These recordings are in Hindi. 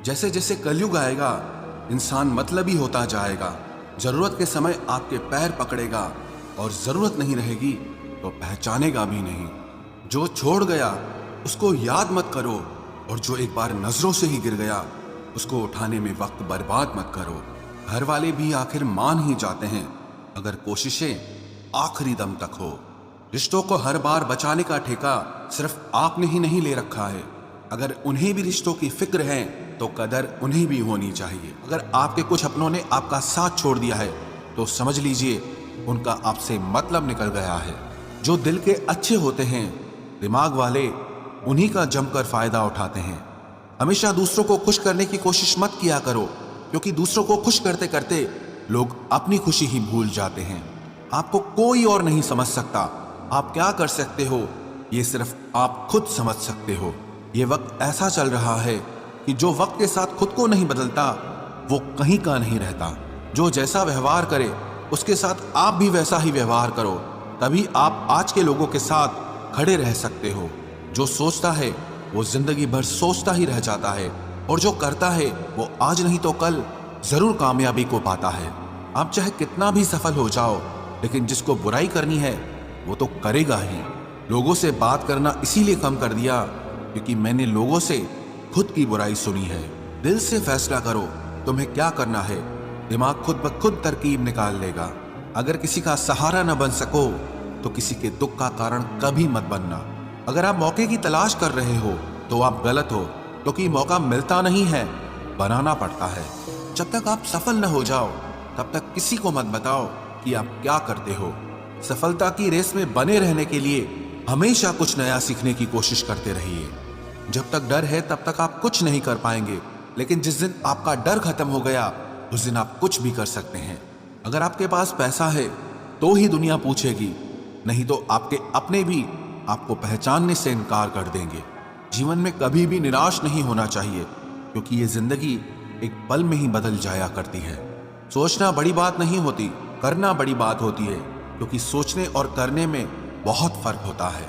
जैसे जैसे कलयुग आएगा इंसान मतलबी होता जाएगा। जरूरत के समय आपके पैर पकड़ेगा और जरूरत नहीं रहेगी तो पहचानेगा भी नहीं। जो छोड़ गया उसको याद मत करो, और जो एक बार नजरों से ही गिर गया उसको उठाने में वक्त बर्बाद मत करो। घर वाले भी आखिर मान ही जाते हैं अगर कोशिशें आखिरी दम तक हो। रिश्तों को हर बार बचाने का ठेका सिर्फ आपने ही नहीं ले रखा है। अगर उन्हें भी रिश्तों की फिक्र है तो कदर उन्हें भी होनी चाहिए। अगर आपके कुछ अपनों ने आपका साथ छोड़ दिया है तो समझ लीजिए उनका आपसे मतलब निकल गया है। जो दिल के अच्छे होते हैं, दिमाग वाले, उन्हीं का जमकर फायदा उठाते हैं। हमेशा दूसरों को खुश करने की कोशिश मत किया करो, क्योंकि दूसरों को खुश करते करते लोग अपनी खुशी ही भूल जाते हैं। आपको कोई और नहीं समझ सकता। आप क्या कर सकते हो ये सिर्फ आप खुद समझ सकते हो। ये वक्त ऐसा चल रहा है कि जो वक्त के साथ खुद को नहीं बदलता वो कहीं का नहीं रहता। जो जैसा व्यवहार करे उसके साथ आप भी वैसा ही व्यवहार करो, तभी आप आज के लोगों के साथ खड़े रह सकते हो। जो सोचता है वो जिंदगी भर सोचता ही रह जाता है, और जो करता है वो आज नहीं तो कल जरूर कामयाबी को पाता है। आप चाहे कितना भी सफल हो जाओ, लेकिन जिसको बुराई करनी है वो तो करेगा ही। लोगों से बात करना इसीलिए कम कर दिया क्योंकि मैंने लोगों से खुद की बुराई सुनी है। दिल से फैसला करो तुम्हें क्या करना है, दिमाग खुद ब खुद तरकीब निकाल लेगा। अगर किसी का सहारा न बन सको तो किसी के दुख का कारण कभी मत बनना। अगर आप मौके की तलाश कर रहे हो तो आप गलत हो, क्योंकि मौका मिलता नहीं है, बनाना पड़ता है। जब तक आप सफल न हो जाओ तब तक किसी को मत बताओ कि आप क्या करते हो। सफलता की रेस में बने रहने के लिए हमेशा कुछ नया सीखने की कोशिश करते रहिए। जब तक डर है तब तक आप कुछ नहीं कर पाएंगे, लेकिन जिस दिन आपका डर खत्म हो गया उस दिन आप कुछ भी कर सकते हैं। अगर आपके पास पैसा है तो ही दुनिया पूछेगी, नहीं तो आपके अपने भी आपको पहचानने से इनकार कर देंगे। जीवन में कभी भी निराश नहीं होना चाहिए, क्योंकि ये जिंदगी एक पल में ही बदल जाया करती है। सोचना बड़ी बात नहीं होती, करना बड़ी बात होती है, क्योंकि सोचने और करने में बहुत फर्क होता है।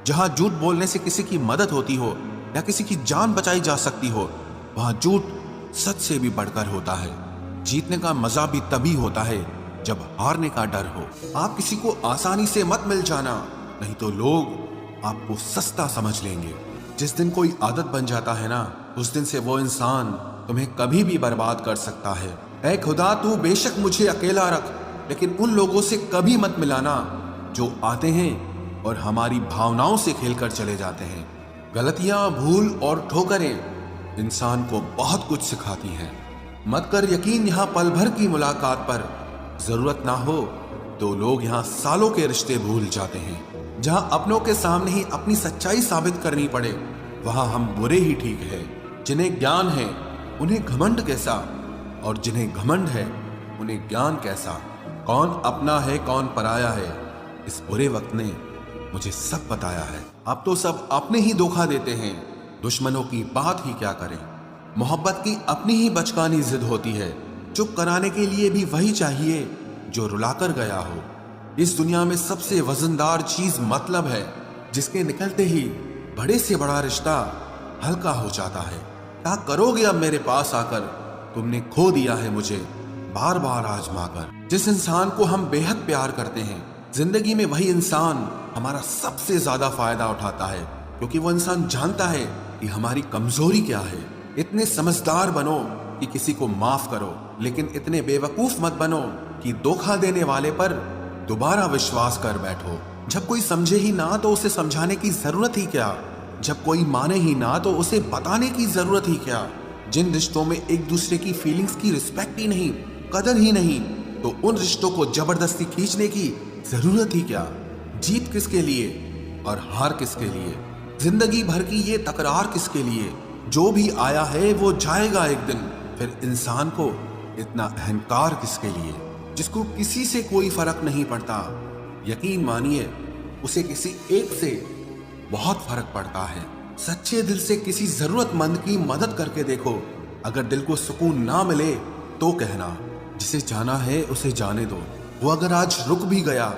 जहां झूठ बोलने से किसी की मदद होती हो या किसी की जान बचाई जा सकती हो, वहां झूठ सच से भी बढ़कर होता है। जीतने का मजा भी तभी होता है जब हारने का डर हो। आप किसी को आसानी से मत मिल जाना, नहीं तो लोग आपको सस्ता समझ लेंगे। जिस दिन कोई आदत बन जाता है ना, उस दिन से वो इंसान तुम्हें कभी भी बर्बाद कर सकता है। ऐ खुदा, तू बेशक मुझे अकेला रख, लेकिन उन लोगों से कभी मत मिलाना जो आते हैं और हमारी भावनाओं से खेलकर चले जाते हैं। गलतियां, भूल और ठोकरें इंसान को बहुत कुछ सिखाती हैं। मत कर यकीन यहाँ पल भर की मुलाकात पर, जरूरत ना हो तो लोग यहाँ सालों के रिश्ते भूल जाते हैं। जहां अपनों के सामने ही अपनी सच्चाई साबित करनी पड़े वहां हम बुरे ही ठीक है। जिन्हें ज्ञान है उन्हें घमंड कैसा, और जिन्हें घमंड है उन्हें ज्ञान कैसा। कौन अपना है कौन पराया है, इस बुरे वक्त ने मुझे सब बताया है। अब तो सब अपने ही धोखा देते हैं, दुश्मनों की बात ही क्या करें। मोहब्बत की अपनी ही बचकानी जिद होती है, चुप कराने के लिए भी वही चाहिए जो रुलाकर गया हो। इस दुनिया में सबसे वजनदार चीज मतलब है, जिसके निकलते ही बड़े से बड़ा रिश्ता हल्का हो जाता है। क्या करोगे अब मेरे पास आकर, तुमने खो दिया है मुझे बार बार आजमाकर। जिस इंसान को हम बेहद प्यार करते हैं, जिंदगी में वही इंसान हमारा सबसे ज्यादा फायदा उठाता है, क्योंकि वो इंसान जानता है कि हमारी कमजोरी क्या है। इतने समझदार बनो कि किसी को माफ करो, लेकिन इतने बेवकूफ मत बनो कि धोखा देने वाले पर दोबारा विश्वास कर बैठो। जब कोई समझे ही ना तो उसे समझाने की जरूरत ही क्या, जब कोई माने ही ना तो उसे बताने की जरूरत ही क्या। जिन रिश्तों में एक दूसरे की फीलिंग्स की रिस्पेक्ट ही नहीं, कदर ही नहीं, तो उन रिश्तों को जबरदस्ती खींचने की जरूरत ही क्या। जीत किसके लिए और हार किसके लिए, जिंदगी भर की ये तकरार किसके लिए। जो भी आया है वो जाएगा एक दिन, फिर इंसान को इतना अहंकार किसके लिए, जिसको किसी से कोई फर्क नहीं पड़ता। यकीन मानिए उसे किसी एक से बहुत फर्क पड़ता है। सच्चे दिल से किसी जरूरतमंद की मदद करके देखो। अगर दिल को सुकून ना मिले तो कहना, जिसे जाना है उसे जाने दो। वो अगर आज रुक भी गया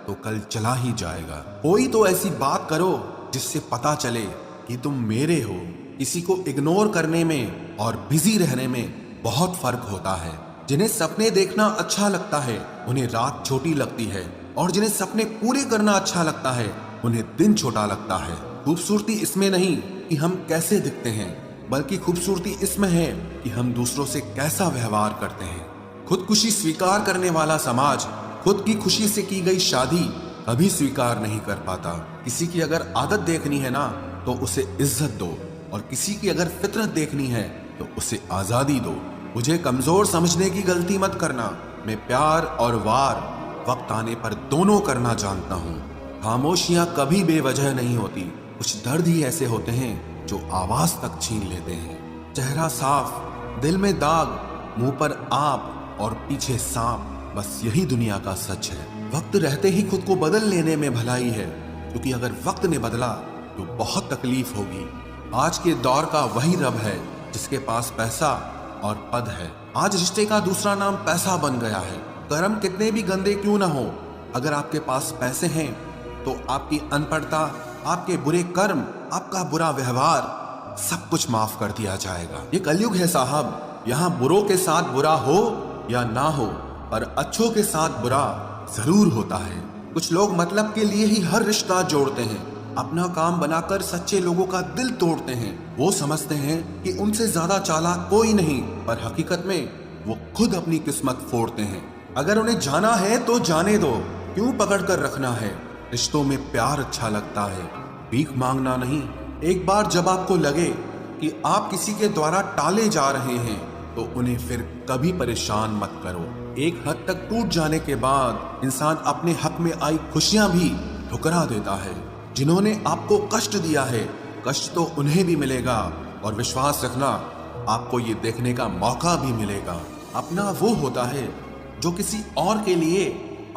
तो कल चला ही जाएगा। कोई तो ऐसी बात करो जिससे पता चले कि तुम मेरे हो। किसी को इग्नोर करने में और बिजी रहने में बहुत फर्क होता है। जिन्हें सपने देखना अच्छा लगता है उन्हें रात छोटी लगती है, और जिन्हें सपने पूरे करना अच्छा लगता है उन्हें दिन छोटा लगता है। खूबसूरती इसमें नहीं कि हम कैसे दिखते हैं, बल्कि खूबसूरती इसमें है कि हम दूसरों से कैसा व्यवहार करते हैं। खुदकुशी स्वीकार करने वाला समाज खुद की खुशी से की गई शादी कभी स्वीकार नहीं कर पाता। किसी की अगर आदत देखनी है ना तो उसे इज्जत दो, और किसी की अगर फितरत देखनी है तो उसे आजादी दो। मुझे कमजोर समझने की गलती मत करना। मैं प्यार और वार वक्त आने पर दोनों करना जानता हूँ। खामोशियां कभी बेवजह नहीं होती। कुछ दर्द ही ऐसे होते हैं जो आवाज तक छीन लेते हैं। चेहरा साफ, दिल में दाग, मुंह पर आप और पीछे सांप, बस यही दुनिया का सच है। वक्त रहते ही खुद को बदल लेने में भलाई है, क्योंकि अगर वक्त ने बदला तो बहुत तकलीफ होगी। आज के दौर का वही रब है जिसके पास पैसा और पद है। आज रिश्ते का दूसरा नाम पैसा बन गया है। कर्म कितने भी गंदे क्यों ना हो, अगर आपके पास पैसे हैं तो आपकी अनपढ़ता, आपके बुरे कर्म, आपका बुरा व्यवहार सब कुछ माफ कर दिया जाएगा। ये कलयुग है साहब, यहाँ बुरों के साथ बुरा हो या ना हो, पर अच्छों के साथ बुरा जरूर होता है। कुछ लोग मतलब के लिए ही हर रिश्ता जोड़ते हैं, अपना काम बनाकर सच्चे लोगों का दिल तोड़ते हैं। वो समझते हैं कि उनसे ज्यादा चालाक कोई नहीं, पर हकीकत में वो खुद अपनी किस्मत फोड़ते हैं। अगर उन्हें जाना है तो जाने दो, क्यों पकड़ कर रखना है। रिश्तों में प्यार अच्छा लगता है, भीख मांगना नहीं। एक बार जब आपको लगे कि आप किसी के द्वारा टाले जा रहे हैं तो उन्हें फिर कभी परेशान मत करो। एक हद तक टूट जाने के बाद इंसान अपने हक में आई खुशियां भी ठुकरा देता है। जिन्होंने आपको कष्ट दिया है, कष्ट तो उन्हें भी मिलेगा, और विश्वास रखना आपको ये देखने का मौका भी मिलेगा। अपना वो होता है जो किसी और के लिए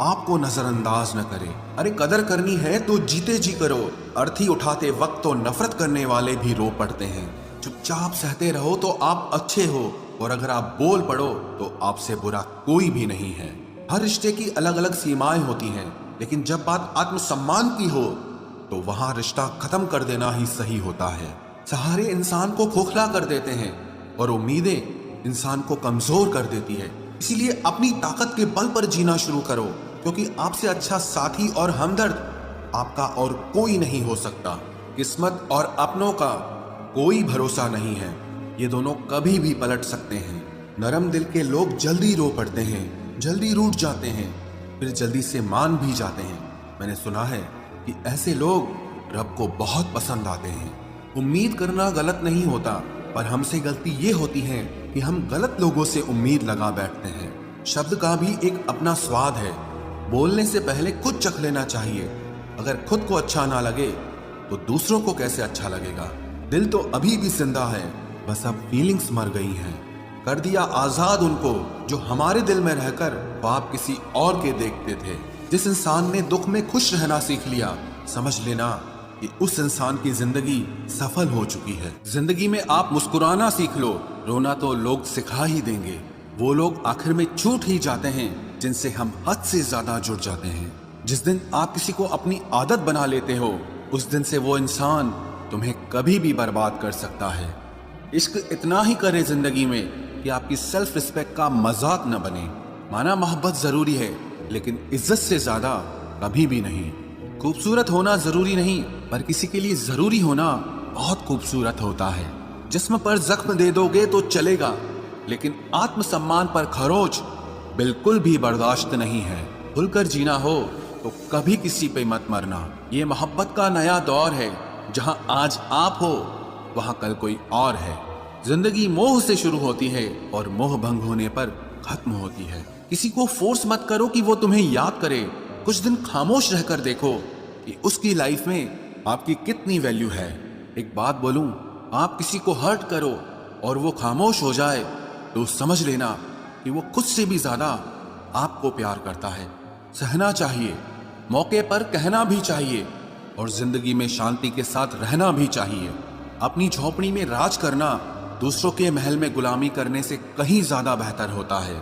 आपको नजरअंदाज न करे। अरे कदर करनी है तो जीते जी करो। अर्थी उठाते वक्त तो नफरत करने वाले भी रो पड़ते हैं। चुपचाप सहते रहो तो आप अच्छे हो, और अगर आप बोल पड़ो तो आपसे बुरा कोई भी नहीं है। हर रिश्ते की अलग अलग सीमाएं होती हैं, लेकिन जब बात आत्मसम्मान की हो तो वहां रिश्ता खत्म कर देना ही सही होता है। सहारे इंसान को खोखला कर देते हैं, और उम्मीदें इंसान को कमजोर कर देती है। इसीलिए अपनी ताकत के बल पर जीना शुरू करो, क्योंकि आपसे अच्छा साथी और हमदर्द आपका और कोई नहीं हो सकता। किस्मत और अपनों का कोई भरोसा नहीं है, ये दोनों कभी भी पलट सकते हैं। नरम दिल के लोग जल्दी रो पड़ते हैं, जल्दी रूठ जाते हैं, फिर जल्दी से मान भी जाते हैं। मैंने सुना है कि ऐसे लोग रब को बहुत पसंद आते हैं। उम्मीद करना गलत नहीं होता, पर हमसे गलती ये होती है कि हम गलत लोगों से उम्मीद लगा बैठते हैं। शब्द का भी एक अपना स्वाद है, बोलने से पहले खुद चख लेना चाहिए। अगर खुद को अच्छा ना लगे तो दूसरों को कैसे अच्छा लगेगा। दिल तो अभी भी जिंदा है, बस अब फीलिंग्स मर गई हैं। कर दिया आजाद उनको जो हमारे दिल में रहकर ख्वाब किसी और के देखते थे। जिस इंसान ने दुख में खुश रहना सीख लिया, समझ लेना कि उस इंसान की जिंदगी सफल हो चुकी है। जिंदगी में आप मुस्कुराना सीख लो, रोना तो लोग सिखा ही देंगे। वो लोग आखिर में छूट ही जाते हैं जिनसे हम हद से ज्यादा जुड़ जाते हैं। जिस दिन आप किसी को अपनी आदत बना लेते हो, उस दिन से वो इंसान तुम्हें कभी भी बर्बाद कर सकता है। इश्क इतना ही करे जिंदगी में कि आपकी सेल्फ रिस्पेक्ट का मजाक न बने। माना मोहब्बत जरूरी है, लेकिन इज्जत से ज्यादा कभी भी नहीं। खूबसूरत होना जरूरी नहीं, पर किसी के लिए जरूरी होना बहुत खूबसूरत होता है। जिस्म पर जख्म दे दोगे तो चलेगा, लेकिन आत्मसम्मान पर खरोच बिल्कुल भी बर्दाश्त नहीं है। खुलकर जीना हो तो कभी किसी पे मत मरना। ये मोहब्बत का नया दौर है, जहां आज आप हो वहां कल कोई और है। जिंदगी मोह से शुरू होती है और मोह भंग होने पर खत्म होती है। किसी को फोर्स मत करो कि वो तुम्हें याद करे। कुछ दिन खामोश रहकर देखो कि उसकी लाइफ में आपकी कितनी वैल्यू है। एक बात बोलूं, आप किसी को हर्ट करो और वो खामोश हो जाए तो समझ लेना कि वो खुद से भी ज्यादा आपको प्यार करता है। सहना चाहिए, मौके पर कहना भी चाहिए, और जिंदगी में शांति के साथ रहना भी चाहिए। अपनी झोपड़ी में राज करना दूसरों के महल में गुलामी करने से कहीं ज्यादा बेहतर होता है।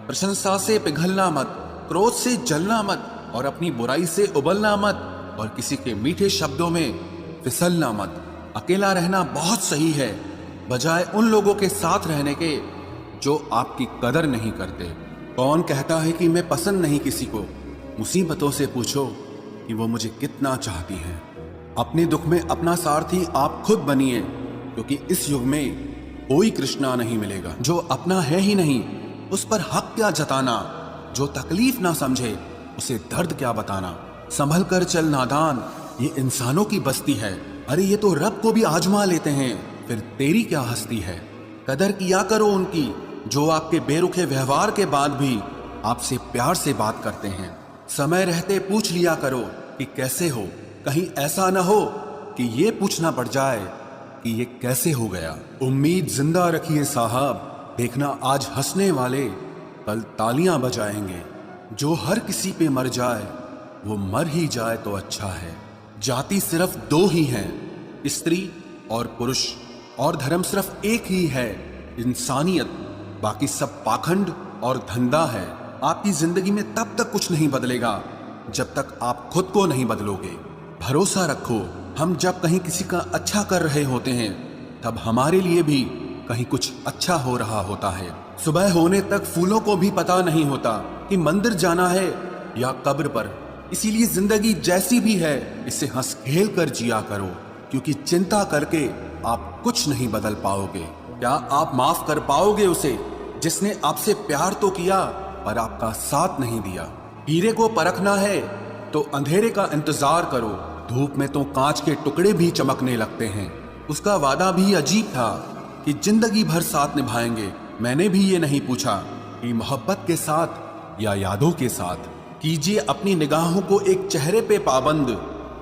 प्रशंसा से पिघलना मत, क्रोध से जलना मत, और अपनी बुराई से उबलना मत, और किसी के मीठे शब्दों में फिसलना मत। अकेला रहना बहुत सही है, बजाय उन लोगों के साथ रहने के जो आपकी कदर नहीं करते। कौन कहता है कि मैं पसंद नहीं किसी को? मुसीबतों से पूछो कि वो मुझे कितना चाहती हैं। अपने दुख में अपना सारथी आप खुद बनिए, क्योंकि इस युग में कोई कृष्णा नहीं मिलेगा। जो अपना है ही नहीं उस पर हक क्या जताना, जो तकलीफ ना समझे उसे दर्द क्या बताना। संभल कर चल नादान, ये इंसानों की बस्ती है। अरे ये तो रब को भी आजमा लेते हैं, फिर तेरी क्या हस्ती है। कदर किया करो उनकी जो आपके बेरुखे व्यवहार के बाद भी आपसे प्यार से बात करते हैं। समय रहते पूछ लिया करो कि कैसे हो, कहीं ऐसा न हो कि ये पूछना पड़ जाए कि ये कैसे हो गया। उम्मीद जिंदा रखिए साहब, देखना आज हंसने वाले कल तालियां बजाएंगे। जो हर किसी पे मर जाए वो मर ही जाए तो अच्छा है। जाति सिर्फ दो ही हैं, स्त्री और पुरुष, और धर्म सिर्फ एक ही है, इंसानियत। बाकी सब पाखंड और धंधा है। आपकी जिंदगी में तब तक कुछ नहीं बदलेगा जब तक आप खुद को नहीं बदलोगे। भरोसा रखो, हम जब कहीं किसी का अच्छा कर रहे होते हैं तब हमारे लिए भी कहीं कुछ अच्छा हो रहा होता है। सुबह होने तक फूलों को भी पता नहीं होता कि मंदिर जाना है या कब्र पर। इसीलिए जिंदगी जैसी भी है इसे हंस खेल कर जिया करो, क्योंकि चिंता करके आप कुछ नहीं बदल पाओगे। क्या आप माफ कर पाओगे उसे जिसने आपसे प्यार तो किया पर आपका साथ नहीं दिया? हीरे को परखना है तो अंधेरे का इंतजार करो, धूप में तो कांच के टुकड़े भी चमकने लगते हैं। उसका वादा भी अजीब था कि जिंदगी भर साथ निभाएंगे। मैंने भी ये नहीं पूछा कि मोहब्बत के साथ या यादों के साथ। कीजिए अपनी निगाहों को एक चेहरे पे पाबंद,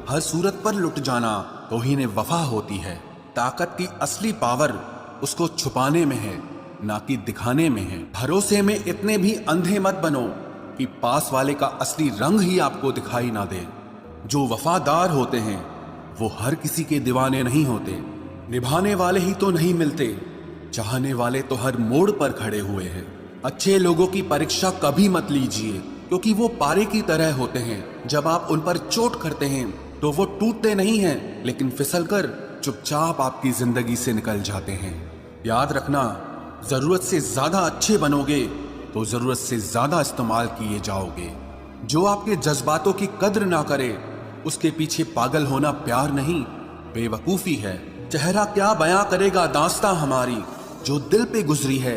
हर सूरत पर लुट जाना तो ही ने वफा होती है। ताकत की असली पावर उसको छुपाने में है, ना कि दिखाने में है। भरोसे में इतने भी अंधे मत बनो कि पास वाले का असली रंग ही आपको दिखाई ना दे। जो वफादार होते हैं वो हर किसी के दीवाने नहीं होते। निभाने वाले ही तो नहीं मिलते, चाहने वाले तो हर मोड़ पर खड़े हुए हैं। अच्छे लोगों की परीक्षा कभी मत लीजिए, क्योंकि वो पारे की तरह होते हैं। जब आप उन पर चोट करते हैं तो वो टूटते नहीं हैं, लेकिन फिसलकर चुपचाप आपकी जिंदगी से निकल जाते हैं। याद रखना, जरूरत से ज्यादा अच्छे बनोगे तो जरूरत से ज्यादा इस्तेमाल किए जाओगे। जो आपके जज्बातों की कद्र ना करे उसके पीछे पागल होना प्यार नहीं, बेवकूफी है। चेहरा क्या बयां करेगा दास्तां हमारी, जो दिल पे गुजरी है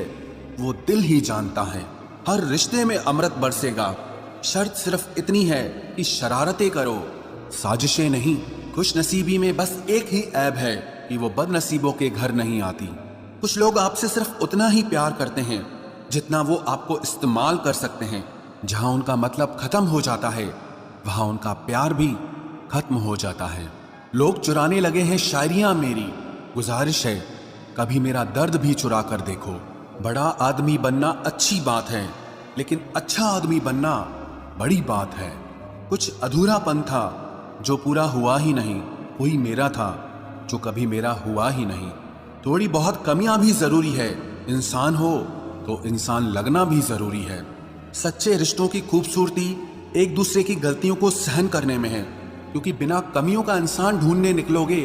वो दिल ही जानता है। हर रिश्ते में अमृत बरसेगा, शर्त सिर्फ इतनी है कि शरारतें करो, साजिशें नहीं। खुश नसीबी में बस एक ही ऐब है कि वो बदनसीबों के घर नहीं आती। कुछ लोग आपसे सिर्फ उतना ही प्यार करते हैं जितना वो आपको इस्तेमाल कर सकते हैं। जहां उनका मतलब खत्म हो जाता है वहां उनका प्यार भी खत्म हो जाता है। लोग चुराने लगे हैं शायरियां मेरी, गुजारिश है कभी मेरा दर्द भी चुरा कर देखो। बड़ा आदमी बनना अच्छी बात है, लेकिन अच्छा आदमी बनना बड़ी बात है। कुछ अधूरापन था जो पूरा हुआ ही नहीं, कोई मेरा था जो कभी मेरा हुआ ही नहीं। थोड़ी बहुत कमियां भी जरूरी है, इंसान हो तो इंसान लगना भी जरूरी है। सच्चे रिश्तों की खूबसूरती एक दूसरे की गलतियों को सहन करने में है, क्योंकि बिना कमियों का इंसान ढूंढने निकलोगे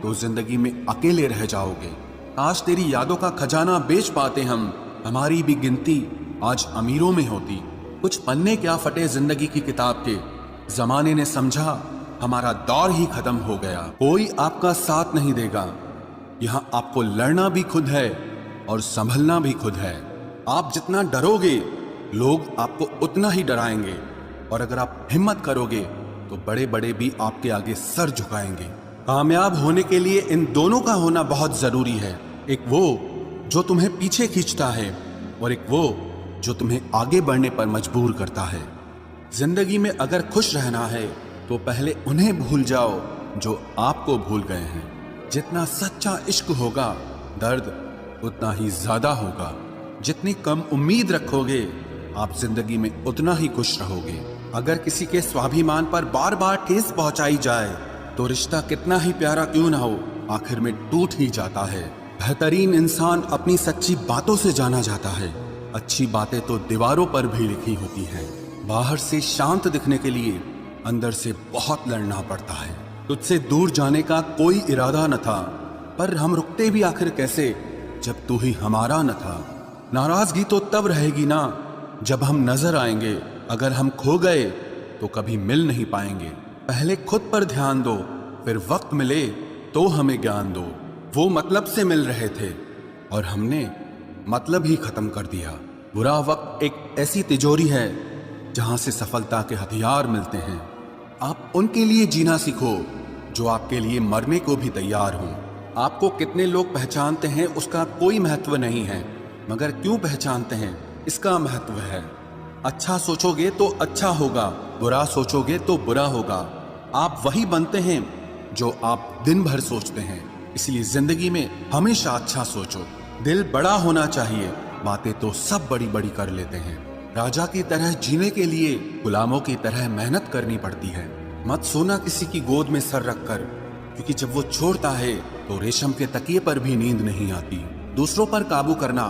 तो जिंदगी में अकेले रह जाओगे। आज तेरी यादों का खजाना बेच पाते हम, हमारी भी गिनती आज अमीरों में होती। कुछ पन्ने क्या फटे जिंदगी की किताब के, जमाने ने समझा हमारा दौर ही खत्म हो गया। कोई आपका साथ नहीं देगा, यहाँ आपको लड़ना भी खुद है और संभलना भी खुद है। आप जितना डरोगे लोग आपको उतना ही डराएंगे, और अगर आप हिम्मत करोगे तो बड़े बड़े भी आपके आगे सर झुकाएंगे। कामयाब होने के लिए इन दोनों का होना बहुत जरूरी है, एक वो जो तुम्हें पीछे खींचता है और एक वो जो तुम्हें आगे बढ़ने पर मजबूर करता है। जिंदगी में अगर खुश रहना है तो पहले उन्हें भूल जाओ जो आपको भूल गए हैं। जितना सच्चा इश्क होगा दर्द उतना ही ज्यादा होगा। जितनी कम उम्मीद रखोगे आप जिंदगी में उतना ही खुश रहोगे। अगर किसी के स्वाभिमान पर बार बार ठेस पहुंचाई जाए तो रिश्ता कितना ही प्यारा क्यों ना हो आखिर में टूट ही जाता है। बेहतरीन इंसान अपनी सच्ची बातों से जाना जाता है, अच्छी बातें तो दीवारों पर भी लिखी होती हैं। बाहर से शांत दिखने के लिए अंदर से बहुत लड़ना पड़ता है। तुझसे दूर जाने का कोई इरादा न था, पर हम रुकते भी आखिर कैसे जब तू ही हमारा न था। नाराजगी तो तब रहेगी ना जब हम नजर आएंगे, अगर हम खो गए तो कभी मिल नहीं पाएंगे। पहले खुद पर ध्यान दो, फिर वक्त मिले तो हमें ज्ञान दो। वो मतलब से मिल रहे थे और हमने मतलब ही खत्म कर दिया। बुरा वक्त एक ऐसी तिजोरी है जहां से सफलता के हथियार मिलते हैं। आप उनके लिए जीना सीखो जो आपके लिए मरने को भी तैयार हों। आपको कितने लोग पहचानते हैं उसका कोई महत्व नहीं है, मगर क्यों पहचानते हैं इसका महत्व है। अच्छा सोचोगे तो अच्छा होगा, बुरा सोचोगे तो बुरा होगा। आप वही बनते हैं जो आप दिन भर सोचते हैं। इसलिए जिंदगी में हमेशा अच्छा सोचो। दिल बड़ा होना चाहिए, बातें तो सब बड़ी बड़ी कर लेते हैं। राजा की तरह जीने के लिए गुलामों की तरह मेहनत करनी पड़ती है। मत सोना किसी की गोद में सर रखकर, क्योंकि जब वो छोड़ता है तो रेशम के तकिए पर भी नींद नहीं आती। दूसरों पर काबू करना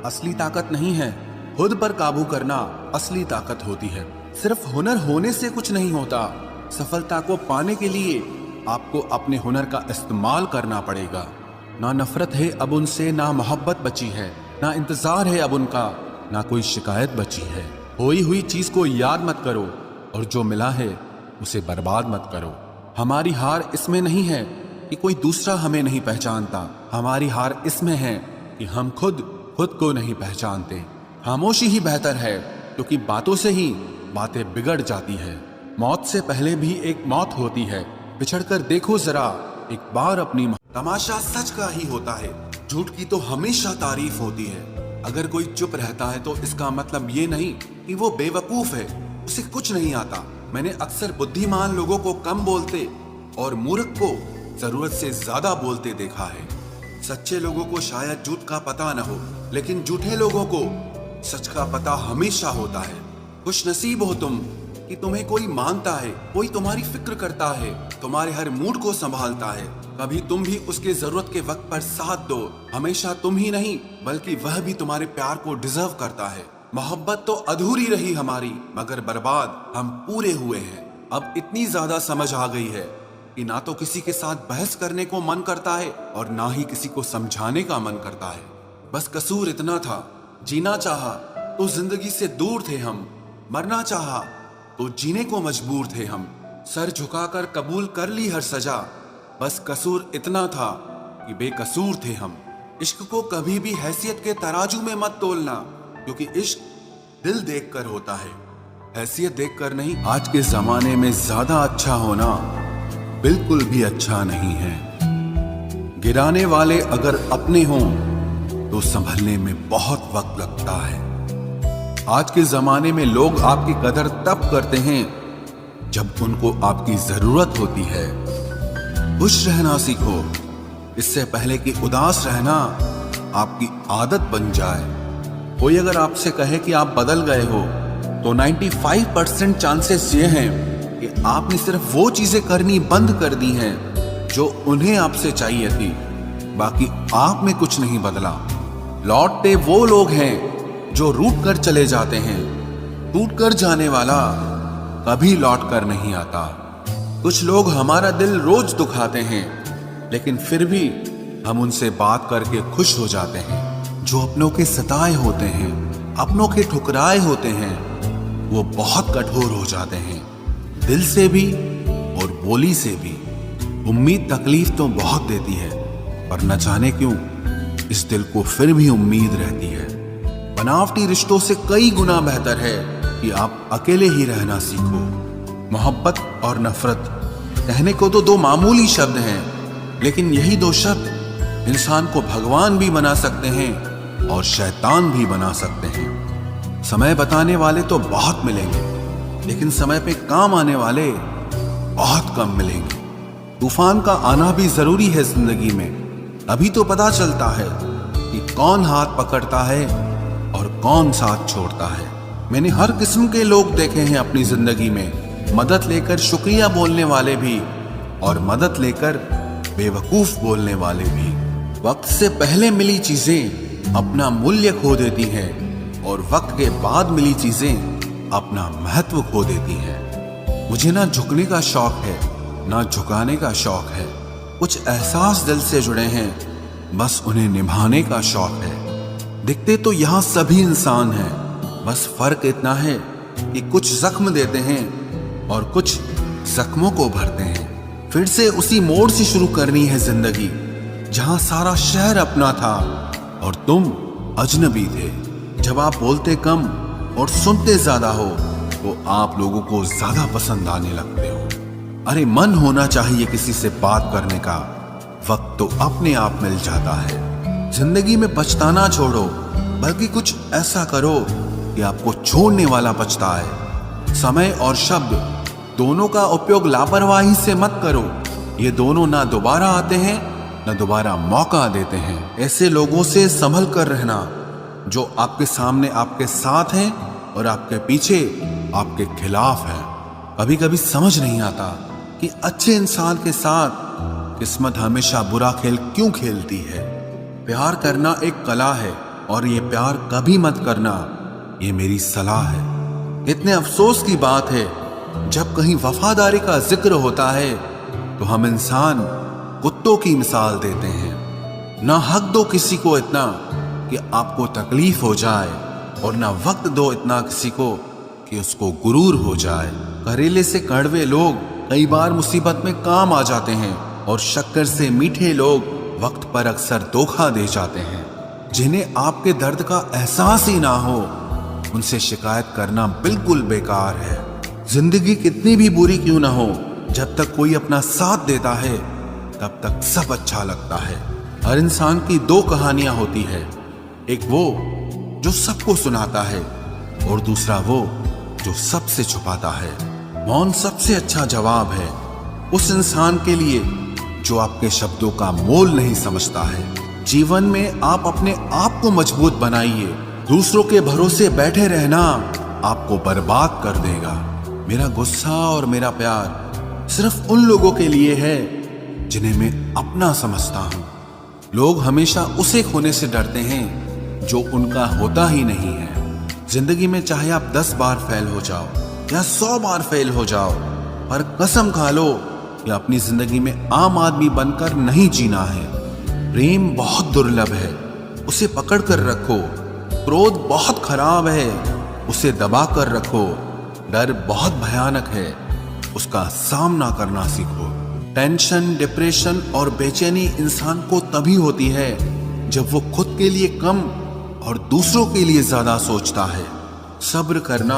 असली ताकत नहीं है, खुद पर काबू करना असली ताकत होती है। सिर्फ हुनर होने से कुछ नहीं होता। सफलता को पाने के लिए आपको अपने हुनर का इस्तेमाल करना पड़ेगा। ना नफरत है अब उनसे, ना मोहब्बत बची है, ना इंतजार है अब उनका, ना कोई शिकायत बची है। खोई हुई चीज को याद मत करो और जो मिला है उसे बर्बाद मत करो। हमारी हार इसमें नहीं है कि कोई दूसरा हमें नहीं पहचानता, हमारी हार इसमें है कि हम खुद को नहीं पहचानते। खामोशी ही बेहतर है, क्योंकि बातों से ही बातें बिगड़ जाती है। मौत से पहले भी एक मौत होती है, बिछड़कर देखो जरा एक बार अपनी। तमाशा सच का ही होता है, झूठ की तो हमेशा तारीफ होती है। अगर कोई चुप रहता है तो इसका मतलब ये नहीं कि वो बेवकूफ है, उसे कुछ नहीं आता। मैंने अक्सर बुद्धिमान लोगों को कम बोलते और मूर्ख को जरूरत से ज्यादा बोलते देखा है। सच्चे लोगों को शायद झूठ का पता न हो, लेकिन झूठे लोगों को सच का पता हमेशा होता है। खुश नसीब हो तुम कि तुम्हें कोई मानता है, कोई तुम्हारी फिक्र करता है, तुम्हारे हर मूड को संभालता है। कभी तुम भी उसके जरूरत के वक्त पर साथ दो। हमेशा तुम ही नहीं बल्कि वह भी तुम्हारे प्यार को डिजर्व करता है। मोहब्बत तो अधूरी रही हमारी, मगर बर्बाद हम पूरे हुए हैं। अब इतनी ज्यादा समझ आ गई है कि ना तो किसी के साथ बहस करने को मन करता है और ना ही किसी को समझाने का मन करता है। बस कसूर इतना था, जीना चाहा तो जिंदगी से दूर थे हम, मरना चाहा तो जीने को मजबूर थे हम। सर झुकाकर कबूल कर ली हर सजा, बस कसूर इतना था कि बेकसूर थे हम। इश्क को कभी भी हैसियत के तराजू में मत तोलना, क्योंकि इश्क दिल देखकर होता है, हैसियत देखकर नहीं। आज के जमाने में ज्यादा अच्छा होना बिल्कुल भी अच्छा नहीं है। गिराने वाले अगर अपने हों तो संभलने में बहुत वक्त लगता है। आज के जमाने में लोग आपकी कदर तब करते हैं जब उनको आपकी जरूरत होती है। खुश रहना सीखो, इससे पहले कि उदास रहना आपकी आदत बन जाए। कोई अगर आपसे कहे कि आप बदल गए हो तो 95% चांसेस ये हैं कि आपने सिर्फ वो चीजें करनी बंद कर दी हैं जो उन्हें आपसे चाहिए थी। बाकी आप में कुछ नहीं बदला। लौटते वो लोग हैं जो रूठ कर चले जाते हैं। टूट कर जाने वाला कभी लौट कर नहीं आता। कुछ लोग हमारा दिल रोज दुखाते हैं, लेकिन फिर भी हम उनसे बात करके खुश हो जाते हैं। जो अपनों के सताए होते हैं, अपनों के ठुकराए होते हैं, वो बहुत कठोर हो जाते हैं, दिल से भी और बोली से भी। उम्मीद तकलीफ तो बहुत देती है, पर न जाने क्यों इस दिल को फिर भी उम्मीद रहती है। बनावटी रिश्तों से कई गुना बेहतर है कि आप अकेले ही रहना सीखो। मोहब्बत और नफरत कहने को तो दो मामूली शब्द हैं, लेकिन यही दो शब्द इंसान को भगवान भी बना सकते हैं और शैतान भी बना सकते हैं। समय बताने वाले तो बहुत मिलेंगे, लेकिन समय पे काम आने वाले बहुत कम मिलेंगे। तूफान का आना भी जरूरी है जिंदगी में, अभी तो पता चलता है कि कौन हाथ पकड़ता है और कौन साथ छोड़ता है। मैंने हर किस्म के लोग देखे हैं अपनी जिंदगी में, मदद लेकर शुक्रिया बोलने वाले भी और मदद लेकर बेवकूफ बोलने वाले भी। वक्त से पहले मिली चीजें अपना मूल्य खो देती हैं और वक्त के बाद मिली चीजें अपना महत्व खो देती हैं। मुझे ना झुकने का शौक है ना झुकाने का शौक है। कुछ एहसास दिल से जुड़े हैं बस उन्हें निभाने का शौक है। दिखते तो यहाँ सभी इंसान हैं, बस फर्क इतना है कि कुछ जख्म देते हैं और कुछ जख्मों को भरते हैं। फिर से उसी मोड़ से शुरू करनी है जिंदगी, जहां सारा शहर अपना था और तुम अजनबी थे। जब आप बोलते कम और सुनते ज्यादा हो तो आप लोगों को ज्यादा पसंद आने लगते हो। अरे मन होना चाहिए किसी से बात करने का, वक्त तो अपने आप मिल जाता है। जिंदगी में पछताना छोड़ो, बल्कि कुछ ऐसा करो कि आपको छोड़ने वाला पछताए। समय और शब्द दोनों का उपयोग लापरवाही से मत करो। ये दोनों ना दोबारा आते हैं ना दोबारा मौका देते हैं। ऐसे लोगों से संभल कर रहना जो आपके सामने आपके साथ हैं और आपके पीछे आपके खिलाफ हैं। कभी कभी समझ नहीं आता कि अच्छे इंसान के साथ किस्मत हमेशा बुरा खेल क्यों खेलती है। प्यार करना एक कला है और ये प्यार कभी मत करना, ये मेरी सलाह है। इतने अफसोस की बात है, जब कहीं वफादारी का जिक्र होता है तो हम इंसान कुत्तों की मिसाल देते हैं। ना हक दो किसी को इतना कि आपको तकलीफ हो जाए, और ना वक्त दो इतना किसी को कि उसको गुरूर हो जाए। करेले से कड़वे लोग कई बार मुसीबत में काम आ जाते हैं, और शक्कर से मीठे लोग वक्त पर अक्सर धोखा दे जाते हैं। जिन्हें आपके दर्द का एहसास ही ना हो, उनसे शिकायत करना बिल्कुल बेकार है। जिंदगी कितनी भी बुरी क्यों ना हो, जब तक कोई अपना साथ देता है तब तक सब अच्छा लगता है। हर इंसान की दो कहानियां होती है, एक वो जो सबको सुनाता है और दूसरा वो जो सबसे छुपाता है। मौन सबसे अच्छा जवाब है उस इंसान के लिए जो आपके शब्दों का मोल नहीं समझता है। जीवन में आप अपने आप को मजबूत बनाइए। दूसरों के भरोसे बैठे रहना आपको बर्बाद कर देगा। मेरा गुस्सा और मेरा प्यार सिर्फ उन लोगों के लिए है जिन्हें मैं अपना समझता हूं। लोग हमेशा उसे खोने से डरते हैं जो उनका होता ही नहीं है। जिंदगी में चाहे आप 10 बार फेल हो जाओ या 100 बार फेल हो जाओ, पर कसम खा लो कि अपनी जिंदगी में आम आदमी बनकर नहीं जीना है। प्रेम बहुत दुर्लभ है, उसे पकड़ कर रखो। क्रोध बहुत खराब है, उसे दबा कर रखो। डर बहुत भयानक है, उसका सामना करना सीखो। टेंशन, डिप्रेशन और बेचैनी इंसान को तभी होती है जब वो खुद के लिए कम और दूसरों के लिए ज्यादा सोचता है। सब्र करना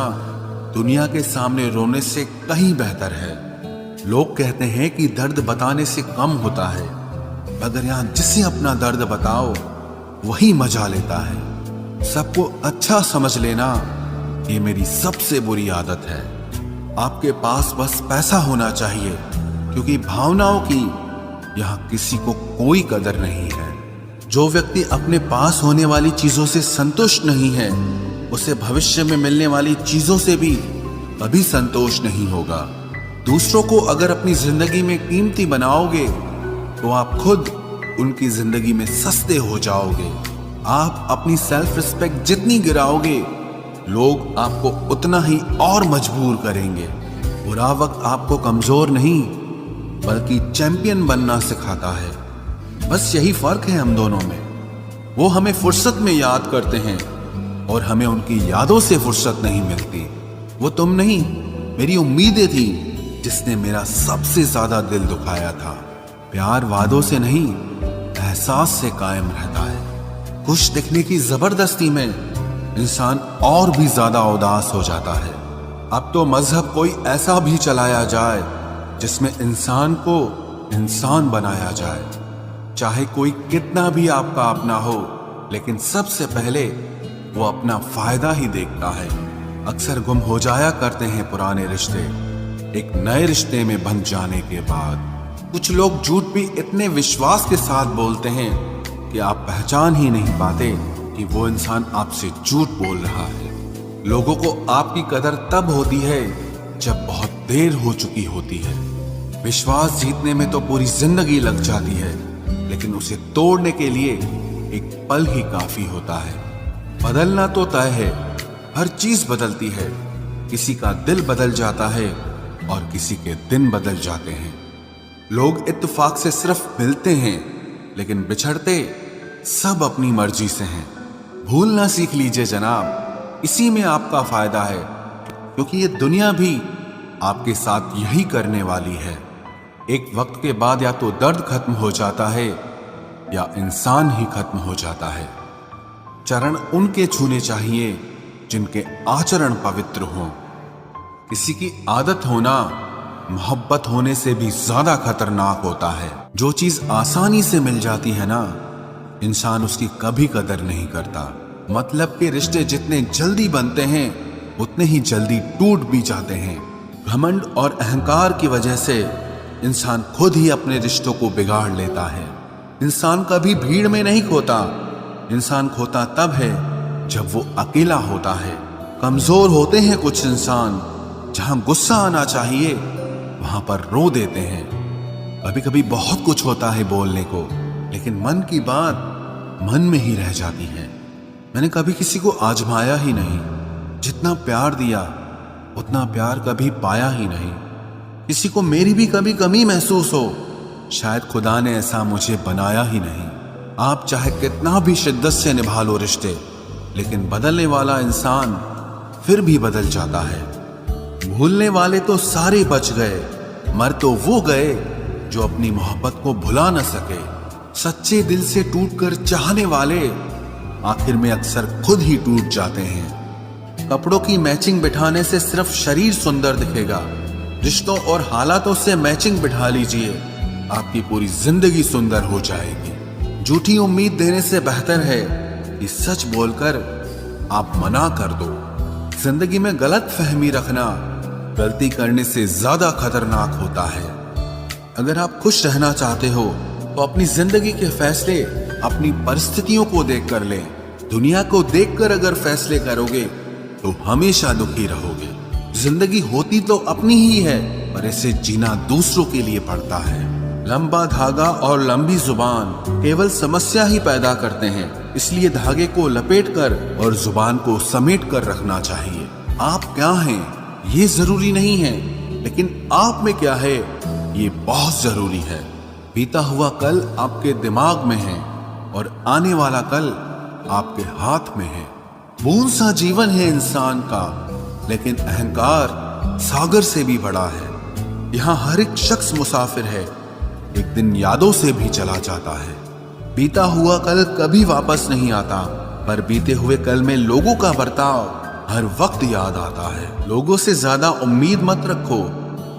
दुनिया के सामने रोने से कहीं बेहतर है। लोग कहते हैं कि दर्द बताने से कम होता है, मगर यहाँ जिसे अपना दर्द बताओ वही मजा लेता है। सबको अच्छा समझ लेना ये मेरी सबसे बुरी आदत है। आपके पास बस पैसा होना चाहिए, क्योंकि भावनाओं की यहाँ किसी को कोई कदर नहीं है। जो व्यक्ति अपने पास होने वाली चीजों से संतुष्ट नहीं है, उसे भविष्य में मिलने वाली चीजों से भी कभी संतोष नहीं होगा। दूसरों को अगर अपनी जिंदगी में कीमती बनाओगे तो आप खुद उनकी जिंदगी में सस्ते हो जाओगे। आप अपनी सेल्फ रिस्पेक्ट जितनी गिराओगे, लोग आपको उतना ही और मजबूर करेंगे। बुरा वक्त आपको कमजोर नहीं बल्कि चैंपियन बनना सिखाता है। बस यही फर्क है हम दोनों में। वो हमें फुर्सत में याद करते हैं और हमें उनकी यादों से फुर्सत नहीं मिलती। वो तुम नहीं, मेरी उम्मीदें थी जिसने मेरा सबसे ज्यादा दिल दुखाया था। प्यार वादों से नहीं, एहसास से कायम रहता है। खुश दिखने की जबरदस्ती में इंसान और भी ज्यादा उदास हो जाता है। अब तो मजहब कोई ऐसा भी चलाया जाए जिसमें इंसान को इंसान बनाया जाए। चाहे कोई कितना भी आपका अपना हो, लेकिन सबसे पहले वो अपना फायदा ही देखता है। अक्सर गुम हो जाया करते हैं पुराने रिश्ते एक नए रिश्ते में बन जाने के बाद। कुछ लोग झूठ भी इतने विश्वास के साथ बोलते हैं कि आप पहचान ही नहीं पाते कि वो इंसान आपसे झूठ बोल रहा है। लोगों को आपकी कदर तब होती है जब बहुत देर हो चुकी होती है। विश्वास जीतने में तो पूरी जिंदगी लग जाती है, लेकिन उसे तोड़ने के लिए एक पल ही काफी होता है। बदलना तो तय है, हर चीज बदलती है। किसी का दिल बदल जाता है और किसी के दिन बदल जाते हैं। लोग इत्तेफाक से सिर्फ मिलते हैं, लेकिन बिछड़ते सब अपनी मर्जी से हैं। भूलना सीख लीजिए जनाब, इसी में आपका फायदा है, क्योंकि ये दुनिया भी आपके साथ यही करने वाली है। एक वक्त के बाद या तो दर्द खत्म हो जाता है या इंसान ही खत्म हो जाता है। चरण उनके छूने चाहिए जिनके आचरण पवित्र हों। किसी की आदत होना मोहब्बत होने से भी ज्यादा खतरनाक होता है। जो चीज आसानी से मिल जाती है ना, इंसान उसकी कभी कदर नहीं करता। मतलब के रिश्ते जितने जल्दी बनते हैं उतने ही जल्दी टूट भी जाते हैं। घमंड और अहंकार की वजह से इंसान खुद ही अपने रिश्तों को बिगाड़ लेता है। इंसान कभी भीड़ में नहीं खोता, इंसान खोता तब है जब वो अकेला होता है। कमजोर होते हैं कुछ इंसान, जहां गुस्सा आना चाहिए वहां पर रो देते हैं। कभी कभी बहुत कुछ होता है बोलने को, लेकिन मन की बात मन में ही रह जाती है। मैंने कभी किसी को आजमाया ही नहीं, जितना प्यार दिया उतना प्यार कभी पाया ही नहीं। किसी को मेरी भी कभी कमी महसूस हो, शायद खुदा ने ऐसा मुझे बनाया ही नहीं। आप चाहे कितना भी शिद्दत से निभा लो रिश्ते, लेकिन बदलने वाला इंसान फिर भी बदल जाता है। भूलने वाले तो सारे बच गए, मर तो वो गए जो अपनी मोहब्बत को भुला न सके। सच्चे दिल से टूटकर चाहने वाले आखिर में अक्सर खुद ही टूट जाते हैं। कपड़ों की मैचिंग बिठाने से सिर्फ शरीर सुंदर दिखेगा, रिश्तों और हालातों से मैचिंग बिठा लीजिए, आपकी पूरी जिंदगी सुंदर हो जाएगी। झूठी उम्मीद देने से बेहतर है कि सच बोलकर आप मना कर दो। जिंदगी में गलत फहमी रखना गलती करने से ज्यादा खतरनाक होता है। अगर आप खुश रहना चाहते हो तो अपनी जिंदगी के फैसले अपनी परिस्थितियों को देखकर लें। दुनिया को देखकर अगर फैसले करोगे तो हमेशा दुखी रहोगे। जिंदगी होती तो अपनी ही है, पर इसे जीना दूसरों के लिए पड़ता है। लंबा धागा और लंबी जुबान केवल समस्या ही पैदा करते हैं, इसलिए धागे को लपेटकर और जुबान को समेट कर रखना चाहिए। आप क्या हैं ये जरूरी नहीं है, लेकिन आप में क्या है ये बहुत जरूरी है। बीता हुआ कल आपके दिमाग में है और आने वाला कल आपके हाथ में है। बूंद सा जीवन है इंसान का, लेकिन अहंकार सागर से भी बड़ा है। यहाँ हर एक शख्स मुसाफिर है, एक दिन यादों से भी चला जाता है। बीता हुआ कल कभी वापस नहीं आता, पर बीते हुए कल में लोगों का बर्ताव हर वक्त याद आता है। लोगों से ज्यादा उम्मीद मत रखो,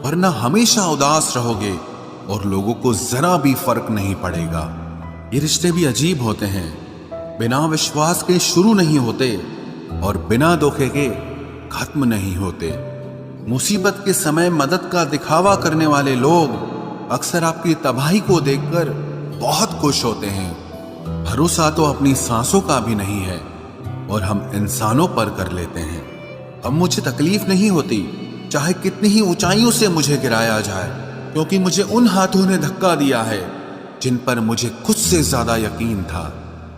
वरना हमेशा उदास रहोगे और लोगों को जरा भी फर्क नहीं पड़ेगा। ये रिश्ते भी अजीब होते हैं, बिना विश्वास के शुरू नहीं होते और बिना धोखे के खत्म नहीं होते। मुसीबत के समय मदद का दिखावा करने वाले लोग अक्सर आपकी तबाही को देखकर बहुत खुश होते हैं। भरोसा तो अपनी सांसों का भी नहीं है और हम इंसानों पर कर लेते हैं। अब मुझे तकलीफ नहीं होती, चाहे कितनी ही ऊंचाइयों से मुझे गिराया जाए, क्योंकि मुझे उन हाथों ने धक्का दिया है जिन पर मुझे खुद से ज्यादा यकीन था।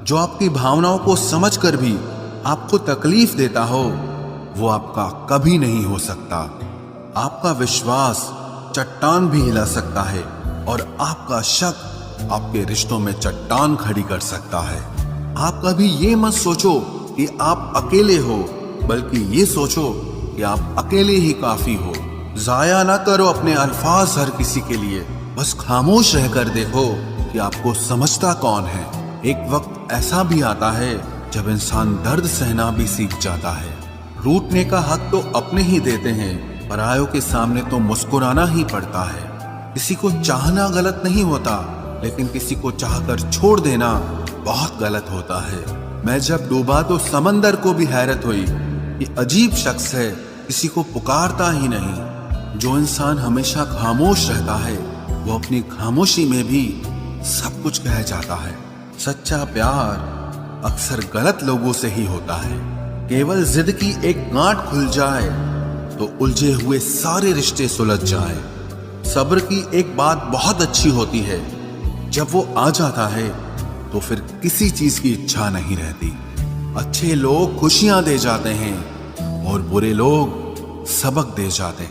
जो आपकी भावनाओं को समझकर भी आपको तकलीफ देता हो, वो आपका कभी नहीं हो सकता। आपका विश्वास चट्टान भी हिला सकता है और आपका शक आपके रिश्तों में चट्टान खड़ी कर सकता है। आप कभी ये मत सोचो कि आप अकेले हो, बल्कि ये सोचो कि आप अकेले ही काफी हो। जाया ना करो अपने अल्फाज हर किसी के लिए, बस खामोश रहकर देखो कि आपको समझता कौन है। एक वक्त ऐसा भी आता है जब इंसान दर्द सहना भी सीख जाता है। रूठने का हक तो अपने ही देते हैं, परायों के सामने तो मुस्कुराना ही पड़ता है। किसी को चाहना गलत नहीं होता, लेकिन किसी को चाहकर छोड़ देना बहुत गलत होता है। मैं जब डूबा तो समंदर को भी हैरत हुई कि अजीब शख्स है, किसी को पुकारता ही नहीं। जो इंसान हमेशा खामोश रहता है वो अपनी खामोशी में भी सब कुछ कह जाता है। सच्चा प्यार अक्सर गलत लोगों से ही होता है। केवल जिद की एक गांठ खुल जाए तो उलझे हुए सारे रिश्ते सुलझ जाए। सब्र की एक बात बहुत अच्छी होती है, जब वो आ जाता है तो फिर किसी चीज की इच्छा नहीं रहती। अच्छे लोग खुशियां दे जाते हैं और बुरे लोग सबक दे जाते हैं।